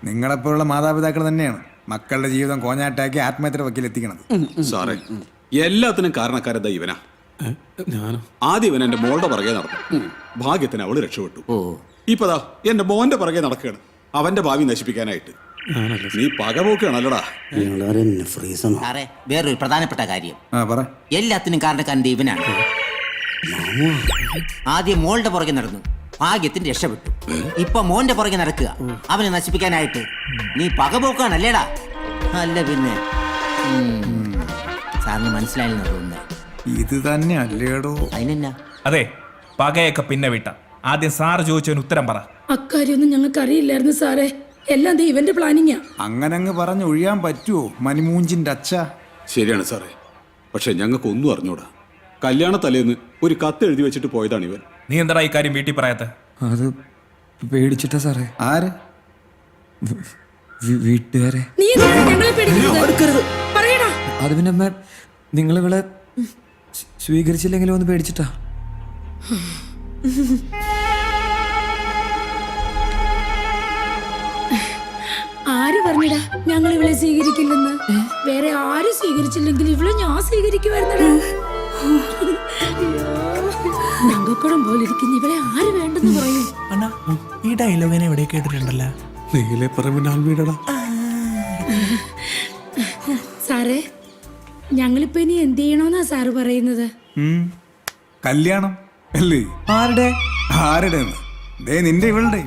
നിങ്ങളെപ്പോലുള്ള മാതാപിതാക്കൾ തന്നെയാണ് മക്കളുടെ ജീവിതം കോഞ്ഞാട്ടാക്കി ആത്മഹത്യയുടെ വക്കീലെത്തിക്കണത്. സാറേ, എല്ലാത്തിനും കാരണക്കാരെന്താ ഇവനാ. ആദ്യം ഇവൻ എന്റെ മോളുടെ പുറകെ നടന്നു. ഭാഗ്യത്തിന് അവള് രക്ഷപ്പെട്ടു. ഇപ്പതാ എന്റെ മോന്റെ പുറകെ നടക്കുകയാണ് അവന്റെ ഭാവി നശിപ്പിക്കാനായിട്ട്. നീ പകപോക്കാണല്ലോടാ. സാറേ, വേറൊരു പ്രധാനപ്പെട്ട കാര്യം, പറ. എല്ലാത്തിനും കാരണക്കാരൻ ഇവനാണ്. ആദ്യം മോളുടെ പുറകെ നടന്നു, ഭാഗ്യത്തിന് രക്ഷപ്പെട്ടു. ഇപ്പൊ മോന്റെ പുറകെ നടക്കുക അവനെ നശിപ്പിക്കാനായിട്ട്. നീ പകപോക്കാണല്ലേടാ. അല്ല പിന്നെ സാറിന് മനസ്സിലായെന്ന് തോന്നുന്നത്. ഇത് തന്നെ അല്ലേടോ. അതിനെന്നാ? അതെ, പകയൊക്കെ പിന്നെ വിട്ട. ആദ്യം സാറ് ചോദിച്ചതിന് ഉത്തരം പറ. അക്കാര്യൊന്നും ഞങ്ങൾക്ക് അറിയില്ലായിരുന്നു സാറേ. എല്ലാം ദൈവന്റെ പ്ലാനിങ്ങാ. അങ്ങനെ അങ്ങ് പറഞ്ഞ് ഒഴിയാൻ പറ്റുമോ മണിമൂഞ്ചിന്റെ അച്ഛ? ശരിയാണ് സാറേ, പക്ഷെ ഞങ്ങൾക്ക് ഒന്നും അറിഞ്ഞൂടാ. കല്യാണ തലേന്ന് ഒരു കത്ത് എഴുതി വെച്ചിട്ട് പോയതാണ് ഇവൻ. നീ എന്താ ഈ കാര്യം വീട്ടിൽ പറയാത്ത? അത് പേടിച്ചിട്ടാ സാറേ. ആര്? വീട്ടുകാരെ. നീ എന്തിനാ ഞങ്ങളെ പേടിക്കുന്നത്? പറയടാ. അത് പിന്നെ അമ്മ നിങ്ങളിവിടെ സ്വീകരിച്ചില്ലെങ്കിലും ഒന്ന് പേടിച്ചിട്ടാ. ആര് പറഞ്ഞടാ ഞങ്ങൾ ഇവളെ സ്വീകരിക്കില്ലെന്ന്? വേറെ ആരും സ്വീകരിച്ചില്ലെങ്കിൽ ഇവളെ ഞാൻ സ്വീകരിക്കുമായിരുന്നടാ. തങ്കക്കുടം പോലെ ഇരിക്കുന്ന ഇവളെ ആര് വേണ്ടെന്ന് പറയും? അണ്ണാ, ഈ ഡയലോഗിനെ എവിടെ കേട്ടിട്ടുണ്ടല്ലോ. സാറേ, ഞങ്ങളിപ്പോ ഇനി എന്ത് ചെയ്യണോന്നാ സാറ് പറയുന്നത്? കല്യാണം അല്ലേ? ആരുടെ? ആരുടെ? ദേ നിന്റെ ഇവളുടെ.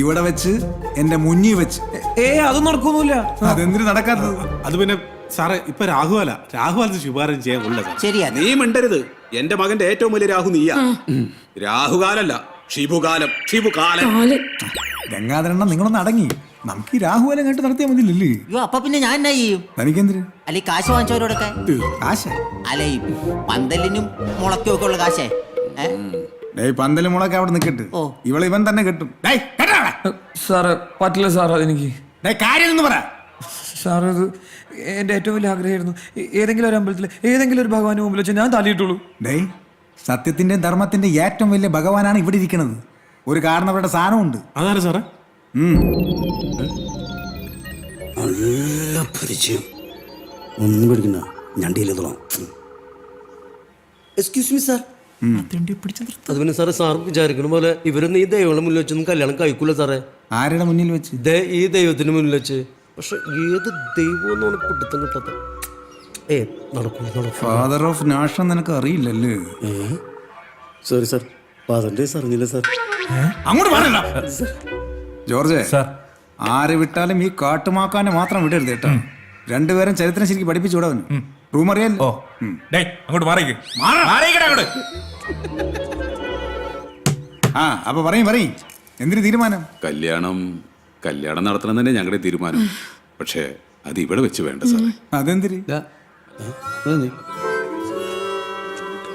ഇവിടെ വെച്ച് എന്റെ മുന്നിൽ വെച്ച്. അതൊന്നും നടക്കൊന്നുമില്ല. അതെന്തിനു നടക്കാത്തത്? അത് പിന്നെ സാറേ, ഇപ്പൊ രാഹുകാലത്ത് ശുപാർശ ചെയ്യാൻ ഉള്ളത്. ശരിയാ. നീ മിണ്ടരുത്. എന്റെ മകന്റെ ഏറ്റവും വലിയ രാഹു നീയാ. രാഹുകാലല്ല, ഷിബുകാലം. ഷിബുകാലം. ഗംഗാധരണ്ണ, നിങ്ങളൊന്ന് അടങ്ങി. നമുക്ക് ഈ രാഹുകാലം കേട്ട് നടത്തിയാൽ മതിയില്ലേ? അയ്യോ, അപ്പൊ പിന്നെ ഞാൻ എന്നാ ചെയ്യും? തനിക്കെന്തിന്? അല്ലെ കാശ് വാങ്ങിച്ചവരോടൊക്കെ. കാശ? അല്ല, ഈ പന്തലിനും മുളയ്ക്കും ഒക്കെ ഉള്ള കാശേ. പന്തല് മുളൊക്കെ അവിടെ നിൽക്കട്ട്. ഇവളെ ഇവൻ തന്നെ കെട്ടും. സാറ് പറ്റില്ല സാർ. അതെനിക്ക് കാര്യം പറ സാറ്. അത് എന്റെ ഏറ്റവും വലിയ ആഗ്രഹമായിരുന്നു. ഏതെങ്കിലും ഒരു അമ്പലത്തിൽ ഏതെങ്കിലും ഒരു ഭഗവാന്റെ മുമ്പിൽ വെച്ച് ഞാൻ തല്ലിയിട്ടുള്ളൂ. സത്യത്തിന്റെയും ധർമ്മത്തിന്റെ ഏറ്റവും വലിയ ഭഗവാനാണ് ഇവിടെ ഇരിക്കുന്നത്. ഒരു കാരണവരുടെ സാധനമുണ്ട്. അതാണ് സാറേ. നല്ല പരിചയം. ഒന്നും പേടിക്കണ്ട, ഞാൻ ഡീൽ ചെയ്തോളാം. Excuse me sir. അത് പിന്നെ സാറേ, സാർ വിചാരിക്കുന്ന പോലെ ഇവരൊന്നും ഈ ദൈവങ്ങളുടെ മുന്നിൽ വെച്ചൊന്നും കല്യാണം കഴിക്കൂല സാറേ. ആരുടെ മുന്നിൽ വെച്ച്? ഈ ദൈവത്തിന് മുന്നിൽ വെച്ച്. പക്ഷെ ഏത് ദൈവം എന്നാണ് പിടുത്തം കിട്ടാത്ത. നടക്കും. ഫാദർ ഓഫ് നാഷൻ നിനക്ക് അറിയില്ലല്ലേ? സോറി സാർ, ഫാദറിന്റെ അറിഞ്ഞില്ല സാർ. അങ്ങോട്ട് പറയണ്ട ജോർജ്. ആരെ വിട്ടാലും ഈ കാട്ടുമാക്കാനെ മാത്രം വിടരുത് കേട്ടോ. രണ്ടുപേരും ചരിത്രം ശരിക്കും പഠിപ്പിച്ചു വിടാൻ. റൂം അറിയാലോ. അങ്ങോട്ട് മാറിക്ക്. അപ്പൊ പറയും എന്തിനു തീരുമാനം? കല്യാണം നടത്തണം തന്നെ ഞങ്ങളുടെ തീരുമാനം. പക്ഷേ അത് ഇവിടെ വെച്ച് വേണ്ട സാറേ. അതെന്തിരി?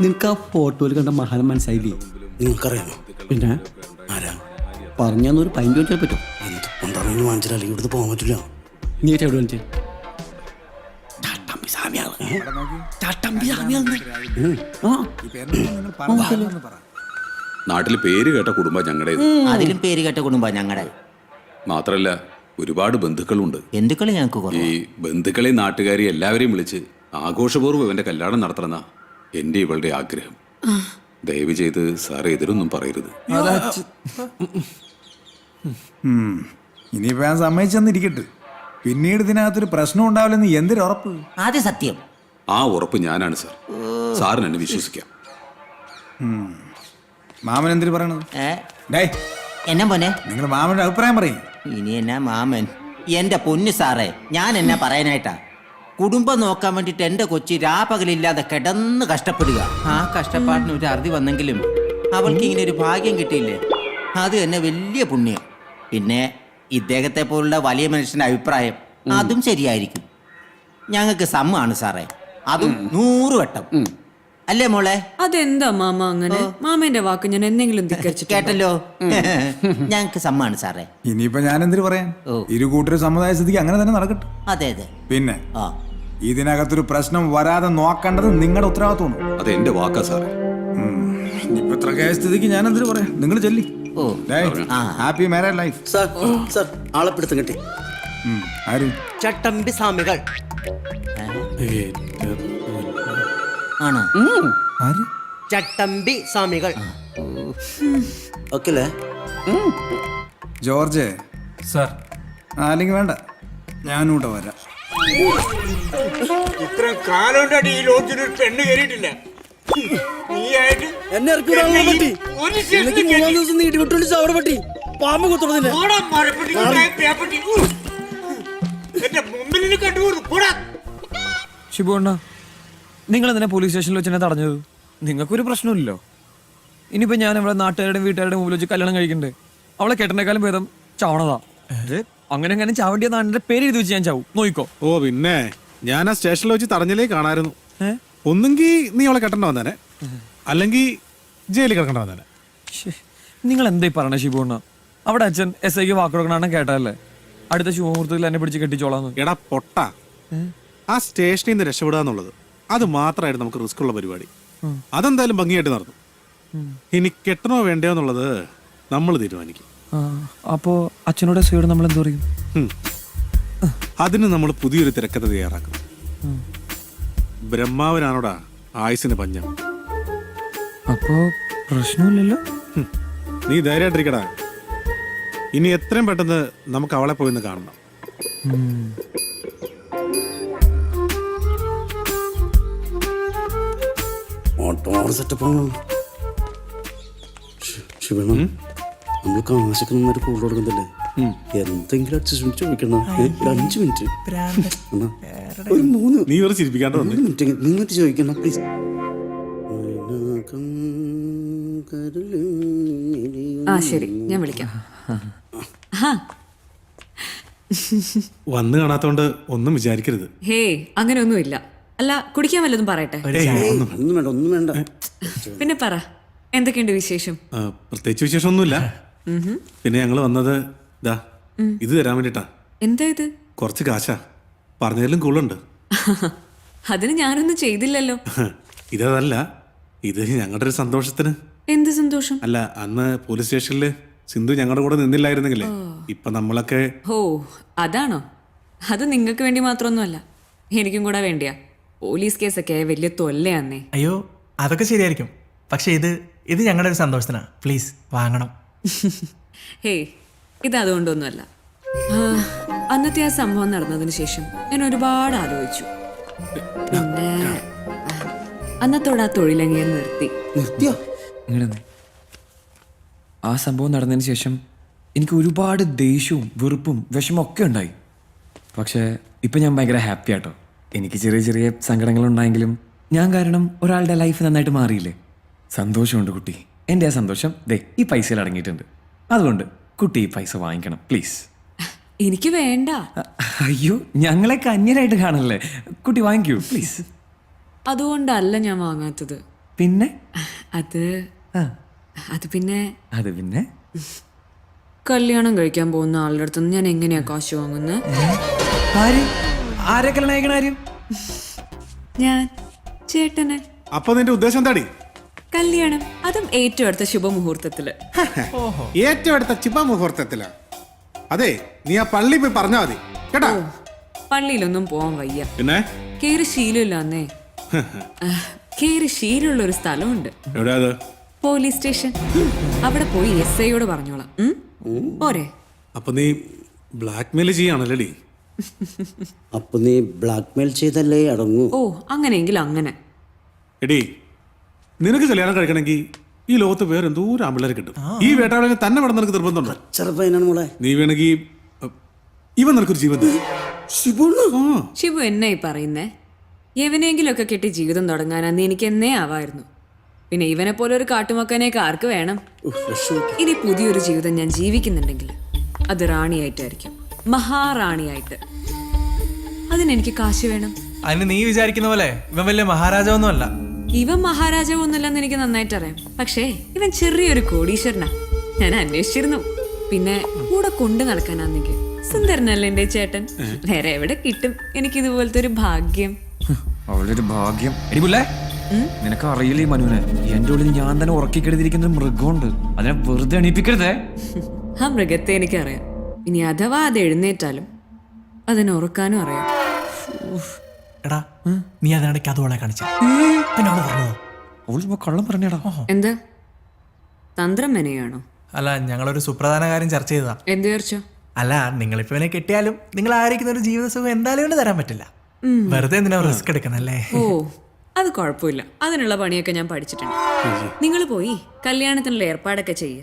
നിനക്ക് ആ ഫോട്ടോയിൽ കണ്ട മഹാനം മനസ്സിലായില്ലേ? നിങ്ങൾക്കറിയാമോ? പിന്നെ ആരാ പറഞ്ഞൊരു പൈൻറ്റ് വെച്ചാൽ പറ്റും. എന്തുകൊണ്ടാണെന്ന് വാങ്ങിച്ചാൽ അല്ലെങ്കിൽ ഇവിടുന്ന് പോകാൻ പറ്റില്ല. നീ എവിടെ വാങ്ങിച്ചേ? നാട്ടിൽ പേര് കേട്ട കുടുംബം ഞങ്ങളുടെ. അതിലും പേര് കേട്ട കുടുംബം ഞങ്ങളുടെ. മാത്രല്ല ഒരുപാട് ബന്ധുക്കളുണ്ട്. ബന്ധുക്കളെ ഞങ്ങൾക്ക് ഈ ബന്ധുക്കളെയും നാട്ടുകാരെയും എല്ലാവരെയും വിളിച്ച് ആഘോഷപൂർവ്വം ഇവന്റെ കല്യാണം നടത്തണമെന്ന എന്റെ ഇവളുടെ ആഗ്രഹം. ദയവ് ചെയ്ത് സാറ് എതിരൊന്നും പറയരുത്. ഇനിയിപ്പോ ഞാൻ സമ്മതിച്ചെന്നിരിക്കട്ടെ. പിന്നീട് ഇതിനകത്തൊരു പ്രശ്നം ഉണ്ടാവില്ലെന്ന് എന്തൊരു ഉറപ്പ്? ആദ്യ സത്യം. ആ ഉറപ്പ് ഞാനാണ് സാർ. സാറിന് എന്നെ വിശ്വസിക്കാം. മാമൻ എന്തിനു പറയണത്? എന്നാ പോനെ, നിങ്ങൾ മാമന്റെ അഭിപ്രായം പറയും. ഇനി എന്നാ മാമൻ? എന്റെ പൊന്നു സാറേ, ഞാൻ എന്നാ പറയാനായിട്ടാ? കുടുംബം നോക്കാൻ വേണ്ടിട്ട് എന്റെ കൊച്ചി രാപകലില്ലാതെ കിടന്ന് കഷ്ടപ്പെടുക. ആ കഷ്ടപ്പാടിന് ഒരു അറുതി വന്നെങ്കിലും അവൾക്ക് ഇങ്ങനെ ഒരു ഭാഗ്യം കിട്ടിയില്ലേ, അത് തന്നെ വലിയ പുണ്യം. പിന്നെ ഇദ്ദേഹത്തെ പോലുള്ള വലിയ മനുഷ്യന്റെ അഭിപ്രായം അതും ശരിയായിരിക്കും. ഞങ്ങൾക്ക് സമ്മാണ് സാറേ, അതും 100 വട്ടം. അല്ലേ മോളെ? അതെന്താ മാമ അങ്ങനെ? മാമന്റെ വാക്ക് ഞാൻ എന്തെങ്കിലും കേട്ടല്ലോ. ഞങ്ങൾക്ക് സമ്മാണ് സാറേ. ഇനിയിപ്പോ ഞാൻ എന്തിനു പറയാൻ? ഇരു കൂട്ടരും സമ്മതായ സ്ഥിതിക്ക് അങ്ങനെ തന്നെ നടക്കട്ടെ. അതെ അതെ. പിന്നെ ഇതിനകത്തൊരു പ്രശ്നം വരാതെ നോക്കേണ്ടത് നിങ്ങളുടെ ഉത്തരവാദിത്വമാണ്. അത് എന്റെ വാക്കാ സാറേ. ഇനിയിപ്പോ ഇത്ര സ്ഥിതിക്ക് ഞാൻ എന്തിനു പറയാം? നിങ്ങൾ ചെല്ലി. ഓ happy marriage life. Sir sir ആളെ പിടുത്തം കിട്ടി. ആര്? ചട്ടമ്പി സ്വാമികൾ. ആണോ? ആര്? ചട്ടമ്പി സ്വാമികൾ. ഓക്കെ അല്ലേ? ജോർജ്, സാർ അല്ലെങ്കിൽ വേണ്ട, ഞാനും കൂടെ വരാം. ഇത്ര കാലം ഈ ലോഡ്ജിൽ പെണ്ണ് കയറിയിട്ടില്ല. എന്നെ ഇറക്കി വിടാൻ പറ്റി. എനിക്ക് 3 ദിവസം നീട്ടി വിട്ടു അവിടെ പറ്റി. പാമ്പ് കുത്തുന്നതിന് എന്റെ മുമ്പിൽ കണ്ടുപോകുന്നു. ഷിബു അണ്ണ, നിങ്ങൾ എന്തിനാ പോലീസ് സ്റ്റേഷനിൽ വെച്ച് എന്നെ തടഞ്ഞത്? നിങ്ങൾക്കൊരു പ്രശ്നമില്ലല്ലോ. ഇനിയിപ്പോ ഞാൻ നമ്മളെ നാട്ടുകാരുടെയും വീട്ടുകാരുടെ മുമ്പിൽ വെച്ച് കല്യാണം കഴിക്കണ്ടേ? അവളെ കെട്ടണേക്കാളും ഭേദം ചാവണതാ. അങ്ങനെ അങ്ങനെ ചാവണ്ടിയ നാടിന്റെ പേര് എഴുതി വെച്ച് ഞാൻ ചാവും. നോയിക്കോ. ഓ പിന്നെ ഞാൻ ആ സ്റ്റേഷനിൽ വെച്ച് തടഞ്ഞിലേ കാണായിരുന്നു. ഒന്നെങ്കിൽ നീ അവളെ കെട്ടണ്ട വന്നേനെ, അല്ലെങ്കിൽ ജയിലിൽ കിടക്കണ്ട വന്നേനെ. നിങ്ങൾ എന്തായി പറഞ്ഞ ഷിബു അണ്ണ? അവിടെ അച്ഛൻ SIക്ക് വാക്ക് കൊടുക്കണ കേട്ടല്ലേ അടുത്ത ശുഭമുഹൂർത്തത്തിൽ എന്നെ പിടിച്ച് കെട്ടിച്ചോളാന്ന്. എടാ പൊട്ട, ആ സ്റ്റേഷനിൽ നിന്ന് രക്ഷപ്പെടുക എന്നുള്ളത് അത് മാത്രമായിരുന്നു നമുക്ക് റിസ്ക് ഉള്ള പരിപാടി. അതെന്തായാലും ഭംഗിയായിട്ട് നടന്നു. ഇനി കെട്ടണോ വേണ്ടയോ എന്നുള്ളത് നമ്മൾ തീരുമാനിക്കും. അപ്പോ അച്ഛനോട് SIയോട് നമ്മൾ എന്ത് പറയും? അതിന് നമ്മൾ പുതിയൊരു തിരക്കഥ തയ്യാറാക്കും. ബ്രഹ്മാവനാണോടാ ആയുസിന് പഞ്ഞം. അപ്പോ പ്രശ്നമില്ലല്ലോ. നീ ധൈര്യമായിട്ടിരിക്കടാ. ഇനി എത്രയും പെട്ടെന്ന് നമുക്ക് അവളെ പോയി ഒന്ന് കാണണം. നമ്മൾ കാശൊക്കെ നന്നായിട്ട് കൂടുതൽ കൊടുക്കുന്നില്ലേ? എന്തെങ്കിലും അഡ്ജസ്റ്റ്മെന്റ് ചോദിക്കണം. 5 മിനിറ്റ്, ഒരു 3 നീ ഒരു ചിരിപ്പിക്കാണ്ട് വന്നു. മിനിറ്റ് നിന്നിട്ട് ചോദിക്കണം പ്ലീസ്. ആ ശരി, ഞാൻ വിളിക്കാം. വന്ന് കാണാത്തോണ്ട് ഒന്നും വിചാരിക്കരുത്. ഹേ അങ്ങനെയൊന്നുമില്ല. അല്ല, കുടിക്കാൻ വല്ലതും പറയട്ടെ? ഒന്നും വേണ്ട, ഒന്നും വേണ്ട. പിന്നെ പറ, എന്തൊക്കെയുണ്ട് വിശേഷം? പ്രത്യേകിച്ച് വിശേഷമൊന്നുമില്ല. പിന്നെ ഞങ്ങൾ വന്നത് ഇതാ ഇത് തരാൻ വേണ്ടിട്ടാ. എന്താ ഇത്? കുറച്ച് കാശാ, പറഞ്ഞതിലും കൂടുതലുണ്ട്. അതിന് ഞാനൊന്നും ചെയ്തില്ലല്ലോ. ഇതല്ല, ഇത് ഞങ്ങളുടെ ഒരു സന്തോഷത്തിന്. എന്ത് സന്തോഷം? അല്ല, അന്ന് പോലീസ് സ്റ്റേഷനില് സിന്ധു ഞങ്ങളുടെ കൂടെ നിന്നില്ലായിരുന്നെങ്കിലേ ഇപ്പൊ നമ്മളൊക്കെ. ഓ അതാണോ? അത് നിങ്ങൾക്ക് വേണ്ടി മാത്രമൊന്നുമല്ല, എനിക്കും കൂടെ വേണ്ടിയാ. പോലീസ് കേസൊക്കെ വലിയ തൊല്ലയാന്നേ. അയ്യോ അതൊക്കെ ശരിയായിരിക്കും, പക്ഷെ ഇത് ഞങ്ങളുടെ ഒരു സന്തോഷത്തിനാ. പ്ലീസ് വാങ്ങണം. ഹേയ്, ഇത് അതുകൊണ്ടൊന്നുമല്ല. അന്നത്തെ ആ സംഭവം നടന്നതിന് ശേഷം ഞാൻ ഒരുപാട് ആലോചിച്ചു. പിന്നെ അന്നത്തോടെ ആ തൊഴിലങ്ങിയെ നിർത്തിയോ? ആ സംഭവം നടന്നതിന് ശേഷം എനിക്ക് ഒരുപാട് ദേഷ്യവും വെറുപ്പും വിഷമം ഒക്കെ ഉണ്ടായി. പക്ഷേ ഇപ്പം ഞാൻ ഭയങ്കര ഹാപ്പി ആട്ടോ. എനിക്ക് ചെറിയ ചെറിയ സങ്കടങ്ങളുണ്ടായെങ്കിലും ഞാൻ കാരണം ഒരാളുടെ ലൈഫ് നന്നായിട്ട് മാറിയില്ലേ. സന്തോഷമുണ്ട് കുട്ടി. എൻ്റെ ആ സന്തോഷം ദേ ഈ പൈസയിൽ അടങ്ങിയിട്ടുണ്ട്. അതുകൊണ്ട് കുട്ടി ഈ പൈസ വാങ്ങിക്കണം പ്ലീസ്. എനിക്ക് വേണ്ട. അയ്യോ, ഞങ്ങളെ അന്യരായിട്ട് കാണല്ലേ. കുട്ടി വാങ്ങിക്കൂ പ്ലീസ്. അതുകൊണ്ടല്ല ഞാൻ വാങ്ങാത്തത്. പിന്നെ അത് പിന്നെ കല്യാണം കഴിക്കാൻ പോകുന്ന ആളുടെ അടുത്ത് ഞാൻ എങ്ങനെയാ കാശ് വാങ്ങുന്നത്? ആരെ കല്യാണം കഴിക്കണ ആരും? ഞാൻ ചേട്ടനെ. അപ്പൊ നിന്റെ ഉദ്ദേശം എന്താടി? കല്യാണം, അതും ഏറ്റവും അടുത്ത ശുഭമുഹൂർത്തത്തില്. ഏറ്റവും അടുത്ത ശുഭമുഹൂർത്തത്തിലാ? അതെ, നീ ആ പള്ളി പോയി പറഞ്ഞാ മതി കേട്ടാ. പള്ളിയിലൊന്നും പോവാൻ വയ്യ. പിന്നെ കേറി ശീലമില്ലാന്നേ. കേറി ശീലമുള്ള ഒരു സ്ഥലമുണ്ട്. എവിടെയാ അത്? Police station. അവിടെ പോയി SIയോട് പറഞ്ഞോളാം. പോരെ? അപ്പൊ നീ ബ്ലാക്ക് മെയിൽ ചെയ്യാണല്ലേ? അപ്പൊ നീ ബ്ലാക്ക് മെയിൽ ചെയ്തല്ലേ അടങ്ങൂ? ഓ അങ്ങനെയെങ്കിൽ അങ്ങനെ. എടി, നിനക്ക് കല്യാണം കഴിക്കണമെങ്കിൽ ഈ ലോകത്ത് വേറെ എന്തോരം ആമ്പിള്ളേരെ കിട്ടും. ഈ വേട്ടാളെ തന്നെ വേണം നിനക്ക് നിർബന്ധമുണ്ടോ? ചെറുപ്പനാണ് മോളെ. നീ വേണമെങ്കിൽ ഇവൻ നിനക്കൊരു ജീവൻ തരും. ശിവു എന്നായി പറയുന്നേ? എവനെങ്കിലും ഒക്കെ കെട്ടി ജീവിതം തുടങ്ങാനാന്ന് എനിക്ക് എന്നേ ആവായിരുന്നു. പിന്നെ ഇവനെ പോലെ ഒരു കാട്ടുമക്കനെയൊക്കെ ആർക്ക് വേണം? ഇനി പുതിയൊരു ജീവിതം ഞാൻ ജീവിക്കുന്നുണ്ടെങ്കിൽ അത് റാണിയായിട്ടായിരിക്കും, മഹാറാണിയായിട്ട്. അതിനെനിക്ക് കാശ് വേണം. അതിന് നീ വിചാരിക്കുന്ന പോലെ ഇവൻ വലിയ മഹാരാജാവൊന്നും അല്ല. ഇവൻ മഹാരാജാവൊന്നുമല്ലെന്ന് എനിക്ക് നന്നായിട്ട് അറിയാം. പക്ഷേ ഇവൻ ചെറിയൊരു കോടീശ്വരനാ. ഞാൻ അന്വേഷിച്ചിരുന്നു. പിന്നെ കൂടെ കൊണ്ടു നടക്കാനാണെങ്കിൽ സുന്ദരനല്ലേ എന്റെ ചേട്ടൻ. വേറെ എവിടെ കിട്ടും എനിക്കിതുപോലത്തെ ഒരു ഭാഗ്യം? അവളൊരു ഭാഗ്യം. എടിപുള്ളേ, നിനക്ക് അറിയില്ലേ മനുവിനെ, എന്റെ ഉള്ളിൽ ഞാൻ തന്നെ ഉറക്കിക്കെടുത്തിരിക്കുന്ന ഒരു മൃഗമുണ്ട്. അതിനെ വെറുതെ എണീപ്പിക്കരുതേ. ആ മൃഗത്തെ എനിക്കറിയാം. ഇനി അഥവാ അത് എഴുന്നേറ്റാലും അതിനെ ഉറക്കാനും അറിയാം. എടാ നീ അതിനിടയ്ക്ക് അതുപോലെ കാണിച്ച പിന്നെ അവള് പറഞ്ഞോ? അവള് ചുമ്മാ കള്ളം പറഞ്ഞേടാ. എന്താ തന്ത്രം മെനയാണോ? അല്ല, ഞങ്ങളൊരു സുപ്രധാന കാര്യം ചർച്ച ചെയ്തതാ. എന്ത് ചേർച്ചോ? അല്ല, നിങ്ങളിപ്പോ ഇവനെ കെട്ടിയാലും നിങ്ങൾ ആയിരിക്കുന്ന ഒരു ജീവിത സുഖം എന്തായാലും കൊണ്ട് തരാൻ പറ്റില്ല. വെറുതെ എന്തിനാ റിസ്ക് എടുക്കുന്നല്ലേ? ഓ അത് കുഴപ്പമില്ല. അതിനുള്ള പണിയൊക്കെ ഞാൻ പഠിച്ചിട്ടുണ്ട്. നിങ്ങൾ പോയി കല്യാണത്തിനുള്ള ഏർപ്പാടൊക്കെ ചെയ്യ്.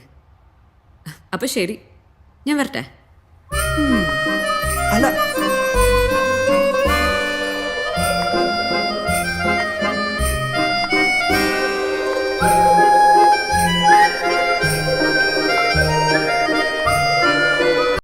അപ്പൊ ശരി, ഞാൻ വരട്ടെ.